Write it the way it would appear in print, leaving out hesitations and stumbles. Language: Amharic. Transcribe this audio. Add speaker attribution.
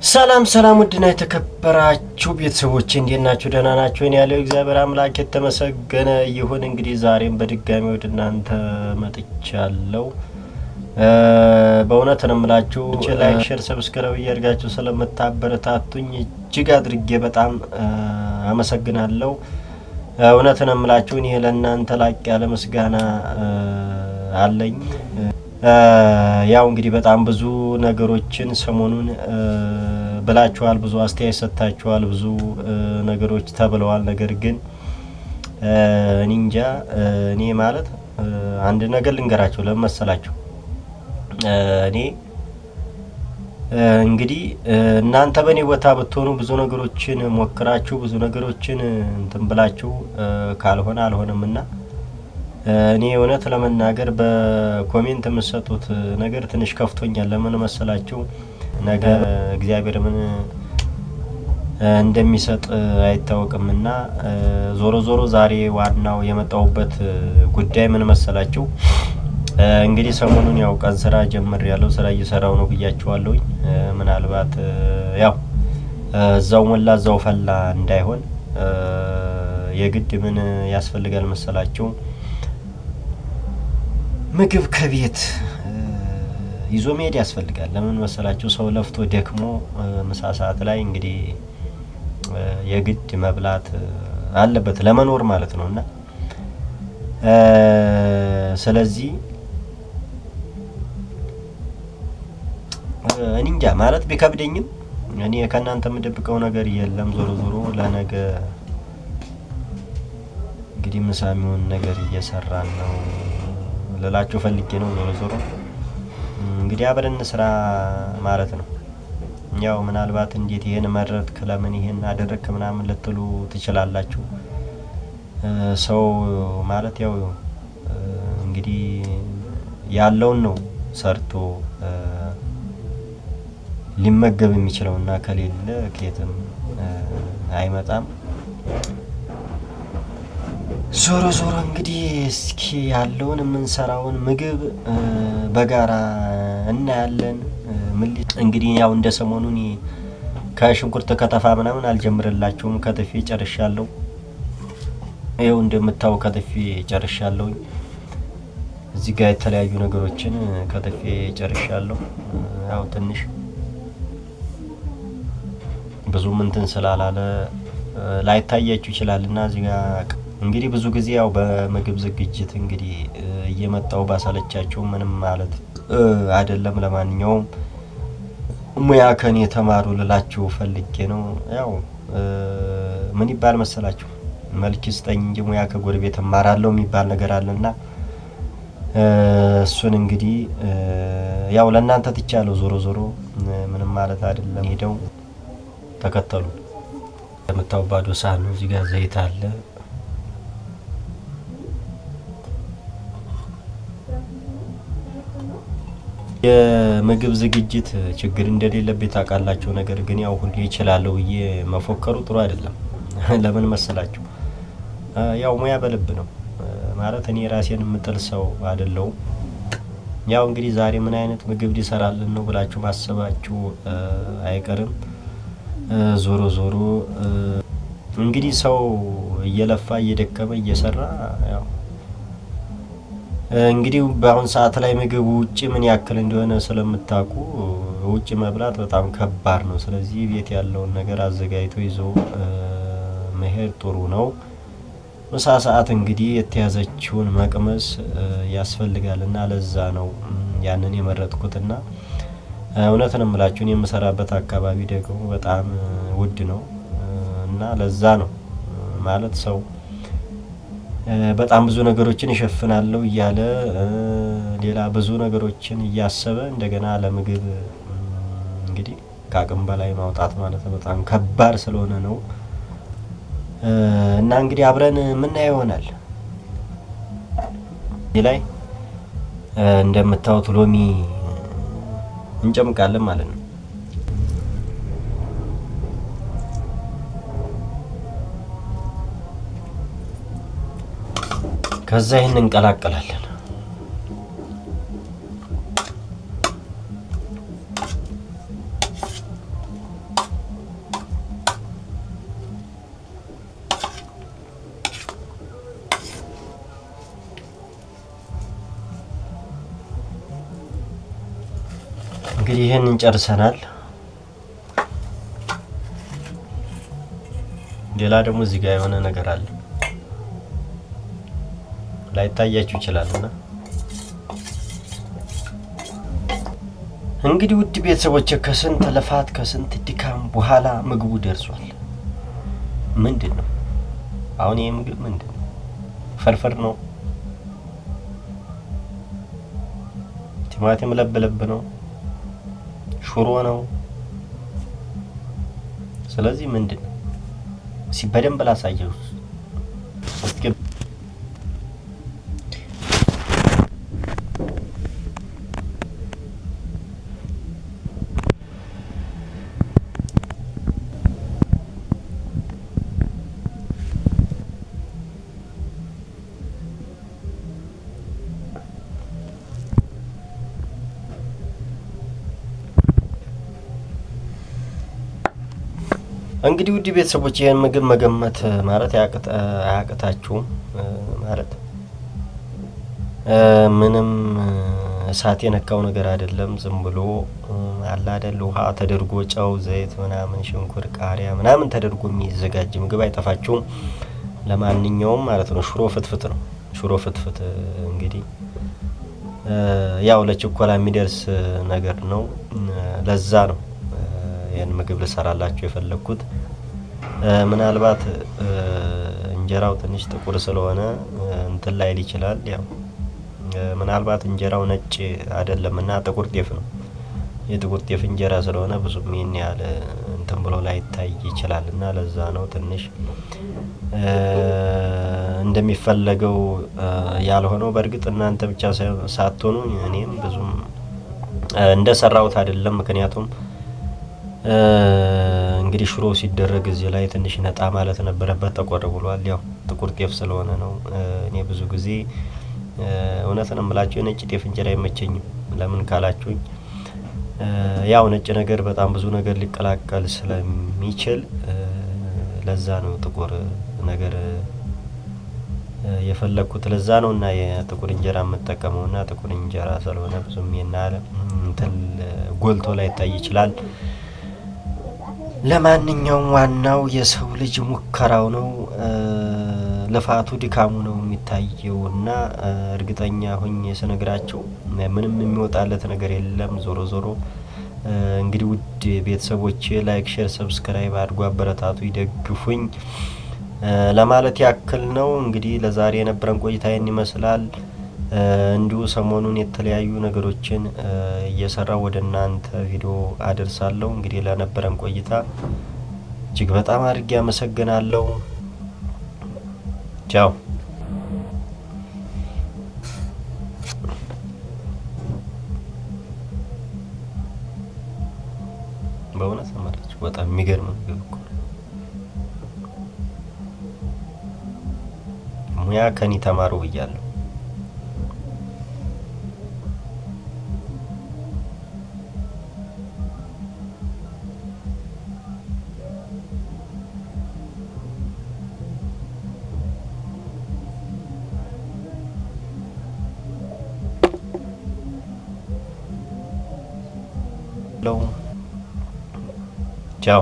Speaker 1: ሰላም ሰላም ውድና የተከበራችሁ ቤተሰቦቼ እንዴት ናችሁ? ደህና ናችሁ? እኔ ያለው እግዚአብሔር አምላክ የተመሰገነ ይሁን። እንግዲህ ዛሬም በድጋሚ ወደ እናንተ መጥቻለሁ። በእውነት ነው የምላችሁ ላይክ፣ ሼር፣ ሰብስክራይብ እያደረጋችሁ ስለምታበረታቱኝ እጅግ አድርጌ በጣም አመሰግናለሁ። እውነት ነው የምላችሁ እኔ ለእናንተ ላቅ ያለ ምስጋና አለኝ። ያው እንግዲህ በጣም ብዙ ነገሮችን ሰሞኑን ብላችኋል፣ ብዙ አስተያየት ሰጥታችኋል፣ ብዙ ነገሮች ተብለዋል። ነገር ግን እኔ እንጃ እኔ ማለት አንድ ነገር ልንገራችሁ ለመሰላችሁ እኔ እንግዲህ እናንተ በእኔ ቦታ ብትሆኑ ብዙ ነገሮችን ሞክራችሁ ብዙ ነገሮችን እንትን ብላችሁ ካልሆነ አልሆነምና እኔ እውነት ለመናገር በኮሜንት የምትሰጡት ነገር ትንሽ ከፍቶኛል። ለምን መሰላችሁ? ነገ እግዚአብሔር ምን እንደሚሰጥ አይታወቅምና ዞሮ ዞሮ ዛሬ ዋናው የመጣሁበት ጉዳይ ምን መሰላችሁ? እንግዲህ ሰሞኑን ያው ቀን ስራ ጀምሬያለሁ፣ ስራ እየሰራው ነው ብያችኋለሁኝ። ምናልባት ያው እዛው ሞላ እዛው ፈላ እንዳይሆን የግድ ምን ያስፈልጋል መሰላችሁ? ምግብ ከቤት ይዞ መሄድ ያስፈልጋል። ለምን መሰላችሁ? ሰው ለፍቶ ደክሞ ምሳ ሰዓት ላይ እንግዲህ የግድ መብላት አለበት ለመኖር ማለት ነውና ስለዚህ እኔ እንጃ ማለት ቢከብደኝም እኔ ከእናንተ የምደብቀው ነገር የለም። ዞሮ ዞሮ ለነገ እንግዲህ ምሳ የሚሆን ነገር እየሰራን ነው ልላችሁ ፈልጌ ነው። ዞሮ ዞሮ እንግዲህ አብረን ስራ ማለት ነው። ያው ምናልባት እንዴት ይሄን መረጥክ ለምን ይሄን አደረግክ ምናምን ልትሉ ትችላላችሁ። ሰው ማለት ያው እንግዲህ ያለውን ነው ሰርቶ ሊመገብ የሚችለውና ከሌለ ከየትም አይመጣም። ዞሮ ዞሮ እንግዲህ እስኪ ያለውን የምንሰራውን ምግብ በጋራ እናያለን። እንግዲህ ያው እንደ ሰሞኑን ከሽንኩርት ከተፋ ምናምን አልጀምርላችሁም። ከትፌ ጨርሻለሁ። ይኸው እንደምታው ከትፌ ጨርሻለሁኝ። እዚህ ጋር የተለያዩ ነገሮችን ከትፌ ጨርሻለሁ። ያው ትንሽ ብዙ እንትን ስላላለ ላይታያችሁ ይችላልና እዚህ ጋር እንግዲህ ብዙ ጊዜ ያው በምግብ ዝግጅት እንግዲህ እየመጣው ባሳለቻችሁ ምንም ማለት አይደለም። ለማንኛውም ሙያ ከኔ ተማሩ ልላችሁ ፈልጌ ነው። ያው ምን ይባል መሰላችሁ? መልክ ይስጠኝ እንጂ ሙያ ከጎረቤት እማራለሁ የሚባል ነገር አለና እሱን እንግዲህ ያው ለእናንተ ትቻለሁ። ዞሮ ዞሮ ምንም ማለት አይደለም። ሄደው ተከተሉ። የምታው ባዶ ሳህን ነው። እዚህ ጋር ዘይት አለ። የምግብ ዝግጅት ችግር እንደሌለበት ታውቃላችሁ። ነገር ግን ያው ሁሉ ይችላል ብዬ መፎከሩ ጥሩ አይደለም። ለምን መሰላችሁ? ያው ሙያ በልብ ነው ማለት እኔ ራሴን የምጥል ሰው አይደለሁም። ያው እንግዲህ ዛሬ ምን አይነት ምግብ ሊሰራልን ነው ብላችሁ ማሰባችሁ አይቀርም። ዞሮ ዞሮ እንግዲህ ሰው እየለፋ እየደከመ እየሰራ ያው እንግዲህ በአሁን ሰዓት ላይ ምግብ ውጪ ምን ያክል እንደሆነ ስለምታውቁ ውጪ መብላት በጣም ከባድ ነው። ስለዚህ ቤት ያለውን ነገር አዘጋጅቶ ይዞ መሄድ ጥሩ ነው። ምሳ ሰዓት እንግዲህ የተያዘችውን መቅመስ ያስፈልጋልና ለዛ ነው ያንን የመረጥኩትና እውነት ነው የምላችሁ የምሰራበት አካባቢ ደግሞ በጣም ውድ ነው እና ለዛ ነው ማለት ሰው በጣም ብዙ ነገሮችን ይሸፍናለሁ እያለ ሌላ ብዙ ነገሮችን እያሰበ እንደገና ለምግብ እንግዲህ ከአቅም በላይ ማውጣት ማለት በጣም ከባድ ስለሆነ ነው እና እንግዲህ አብረን የምናየው ይሆናል። እዚህ ላይ እንደምታዩት ሎሚ እንጨምቃለን ማለት ነው። ከዛ ይሄን እንቀላቀላለን። እንግዲህ ይሄንን ጨርሰናል። ሌላ ደግሞ እዚህ ጋር የሆነ ነገር አለ ላይታያችሁ ይችላልና እንግዲህ ውድ ቤተሰቦቼ ከስንት ልፋት ከስንት ድካም በኋላ ምግቡ ደርሷል። ምንድነው አሁን ይሄ ምግብ ምንድነው? ፍርፍር ነው? ቲማቲም ለብ ነው? ሽሮ ነው? ስለዚህ ምንድነው? በደንብ ላሳየው እስኪ። እንግዲህ ውድ ቤተሰቦች ይሄን ምግብ መገመት ማለት አያቅታችሁም ማለት ምንም እሳት የነካው ነገር አይደለም። ዝም ብሎ አለ አይደል ውሃ ተደርጎ ጨው፣ ዘይት ምናምን ሽንኩርት፣ ቃሪያ ምናምን ተደርጎ የሚዘጋጅ ምግብ አይጠፋችሁም። ለማንኛውም ማለት ነው ሽሮ ፍትፍት ነው። ሽሮ ፍትፍት እንግዲህ ያው ለችኮላ የሚደርስ ነገር ነው። ለዛ ነው ይሄን ምግብ ልሰራላችሁ የፈለኩት። ምናልባት እንጀራው ትንሽ ጥቁር ስለሆነ እንትን ላይል ይችላል። ያው ምናልባት እንጀራው ነጭ አይደለምና ጥቁር ጤፍ ነው። የጥቁር ጤፍ እንጀራ ስለሆነ ብዙም ይሄን ያህል እንትን ብሎ ላይታይ ይችላልና ለዛ ነው ትንሽ እንደሚፈለገው ያልሆነው። በእርግጥ እናንተ ብቻ ሳትሆኑ እኔም ብዙም እንደሰራሁት አይደለም። ምክንያቱም እንግዲህ ሽሮ ሲደረግ እዚህ ላይ ትንሽ ነጣ ማለት ነበረበት። ተቆር ብሏል። ያው ጥቁር ጤፍ ስለሆነ ነው። እኔ ብዙ ጊዜ እውነትን እምላችሁ የነጭ ጤፍ እንጀራ አይመቸኝም። ለምን ካላችሁኝ ያው ነጭ ነገር በጣም ብዙ ነገር ሊቀላቀል ስለሚችል ለዛ ነው ጥቁር ነገር የፈለኩት። ለዛ ነውና የጥቁር እንጀራ የምጠቀመውና ጥቁር እንጀራ ስለሆነ ብዙም የናለ እንትን ጎልቶ ላይ ታይ ይችላል። ለማንኛውም ዋናው የሰው ልጅ ሙከራው ነው፣ ልፋቱ ድካሙ ነው የሚታየውና እርግጠኛ ሆኜ ስነግራችሁ ምንም የሚወጣለት ነገር የለም። ዞሮ ዞሮ እንግዲህ ውድ ቤተሰቦቼ ላይክ፣ ሼር፣ ሰብስክራይብ አድርጉ፣ አበረታቱ፣ ይደግፉኝ ለማለት ያክል ነው። እንግዲህ ለዛሬ የነበረን ቆይታ ይህን ይመስላል። እንዲሁ ሰሞኑን የተለያዩ ነገሮችን እየሰራው ወደ እናንተ ቪዲዮ አደርሳለሁ። እንግዲህ ለነበረን ቆይታ እጅግ በጣም አድርጌ አመሰግናለሁ። ቻው። በእውነት አማራጭ በጣም የሚገርም ምግብ እኮ ሙያ ከኒ ተማሩ ብያለሁ። ቻው